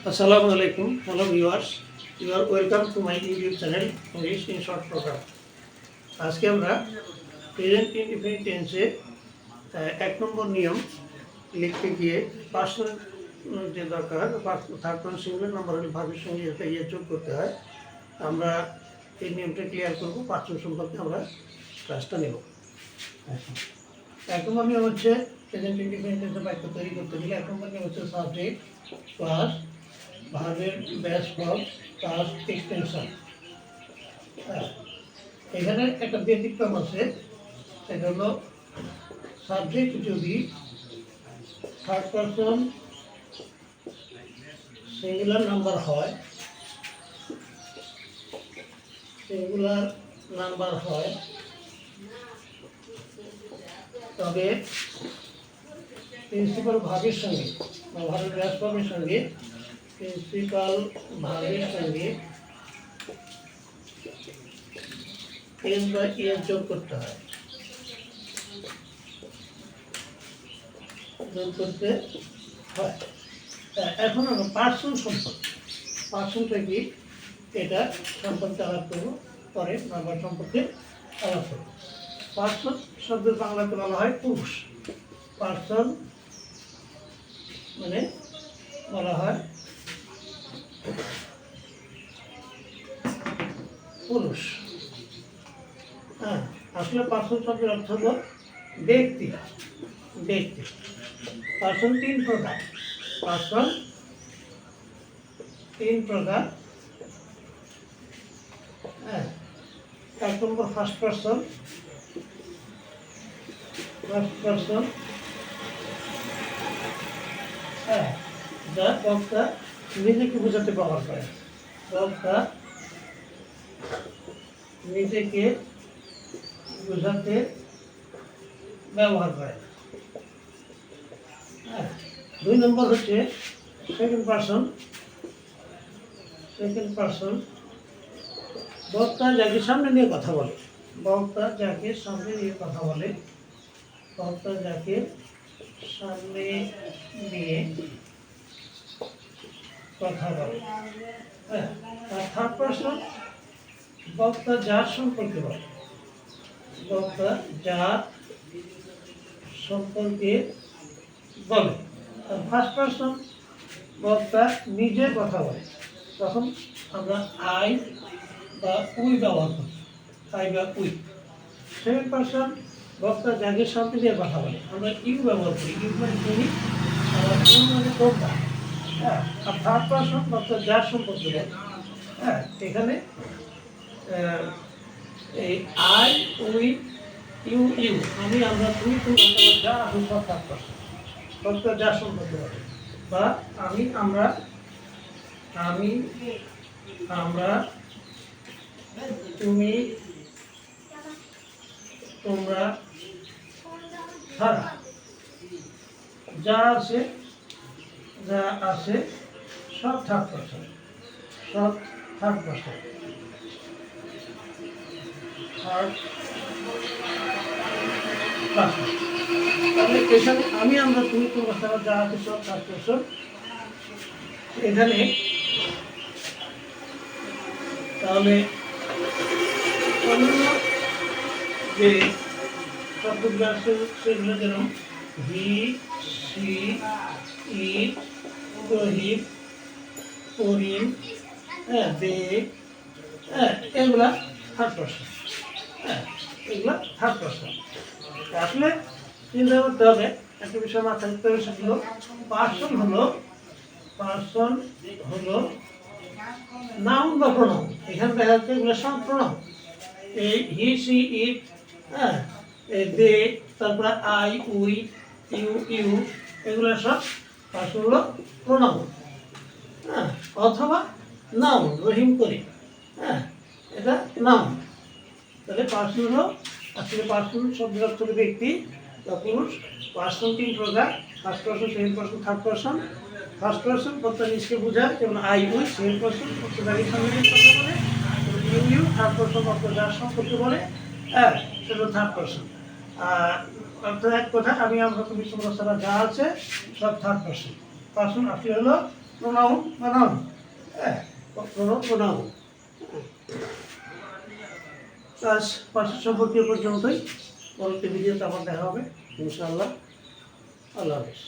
Assalamu alaikum, hello viewers. You are welcome to my YouTube channel English in Short Program. আজকে আমরা present indefinite টেন্সে এক নম্বর নিয়ম লিখতে গিয়ে পার্সন যে দরকার থার্ড পার্সন সিঙ্গুলার নাম্বার হলে ভার্বের সঙ্গে একটা যোগ করতে হয়। আমরা এই নিয়মটা ক্লিয়ার করব। পার্সন সম্পর্কে আমরা ক্লাসটা নেব। এক নম্বর নিয়ম হচ্ছে প্রেজেন্ট ইনডিফিনিট টেন্সে বাক্য তৈরি করতে গেলে এক নম্বর নিয়ম হচ্ছে সাবজেক্ট প্লাস ভার্বের বেস ফর্ম প্লাস এক্সটেনশন। এখানে একটা ব্যতিক্রম আছে, সেটা হলো সাবজেক্ট যদি থার্ড পারসন সিঙ্গুলার নাম্বার হয়, তবে প্রিন্সিপাল ভার্বের সঙ্গে বা ভার্বের বেস ফর্মের সঙ্গে প্রিন্সিপাল ভার্বের সঙ্গে এস বা এস যোগ করতে হয়, এখন আমরা পার্সন পার্সনটা কি এটা সম্পর্কে আলাপ করবো, পরে নাম্বার সম্পর্কে আলাপ করবো। পার্সন শব্দের বাংলাতে বলা হয় পুরুষ। পার্সন মানে বলা হয় পুরুষ। আসলে পার্সন শব্দের অর্থ হল ব্যক্তি। পার্সন তিন প্রকার। এক নম্বর ফার্স্ট পার্সন যা বক্তা নিজেকে বোঝাতে ব্যবহার করে। বক্তা নিজেকে বোঝাতে ব্যবহার করে। দুই নম্বর হচ্ছে সেকেন্ড পার্সন। বক্তা যাকে সামনে নিয়ে কথা বলে। আর থার্ড পার্সন বক্তা যার সম্পর্কে বলে। আর ফার্স্ট পার্সন বক্তা নিজের কথা বলে, তখন আমরা আই বা উই ব্যবহার করি। সেকেন্ড পার্সন বক্তা যাকে সামনে দিয়ে কথা বলে, আমরা ইউ ব্যবহার করি। ইউ মানে তুমি, আবার ইউ মানে তোমরা। আর থার্ড পার্সন বক্তা যার সম্পর্কে বলে। এখানে এই আই উই ইউ আমি আমরা তুমি তোমরা যা আছে সব থার্ড পার্সন বক্তা যার সম্পর্কে বলে। বা আমি আমরা তুমি তোমরা ছাড়া যা আছে সব থার্ড পার্সন। তাহলে এখানে আমি আমরা তুমি তোমরা ছাড়া যা আছে সব থার্ড পার্সন। এখানে তাহলে অন্যান্য যে শব্দগুলো আছে সেগুলো যেমন হি, সি, ইট, রহিম, করিম, দে, এগুলা থার্ড পার্সন। আসলে চিন্তা করতে হবে, একটা বিষয় মাথায় রাখতে হবে, সেগুলো পার্সন হলো নাউন বা প্রোনাউন। এখানে দেখা যাচ্ছে এগুলো সব প্রোনাউন। এই হি, সি, ইট, দে, তারপরে আই, উই, ইউ, এগুলো সব পার্সন হলো প্রোনাউন। অথবা নাউন, রহিম করি, এটা নাউন। তাহলে পার্সন হলো আসলে পার্সন শব্দের অর্থ হলো ব্যক্তি বা পুরুষ। পার্সন তিন প্রকার: first person, second person, third person. First person বক্তা নিজকে বোঝায়, যেমন আই উই। সেকেন্ড পার্সন বক্তা যাকে সামনে নিয়ে কথা বলে, ইউ। থার্ড পার্সন বক্তা যার সম্পর্কে বলে, সেটা থার্ড পার্সন। অর্থাৎ এক কথা, আমি আমরা তুমি তোমরা ছাড়া যা আছে সব থার্ড পার্সন। আসলে হলো প্রোনাউন প্রোনাউন হ্যাঁ প্রোনাউন। আজ পাশের সম্পর্কে পর্যন্তই, পরবর্তী ভিডিওতে আবার দেখা হবে ইনশাআল্লাহ। আল্লাহ হাফেজ।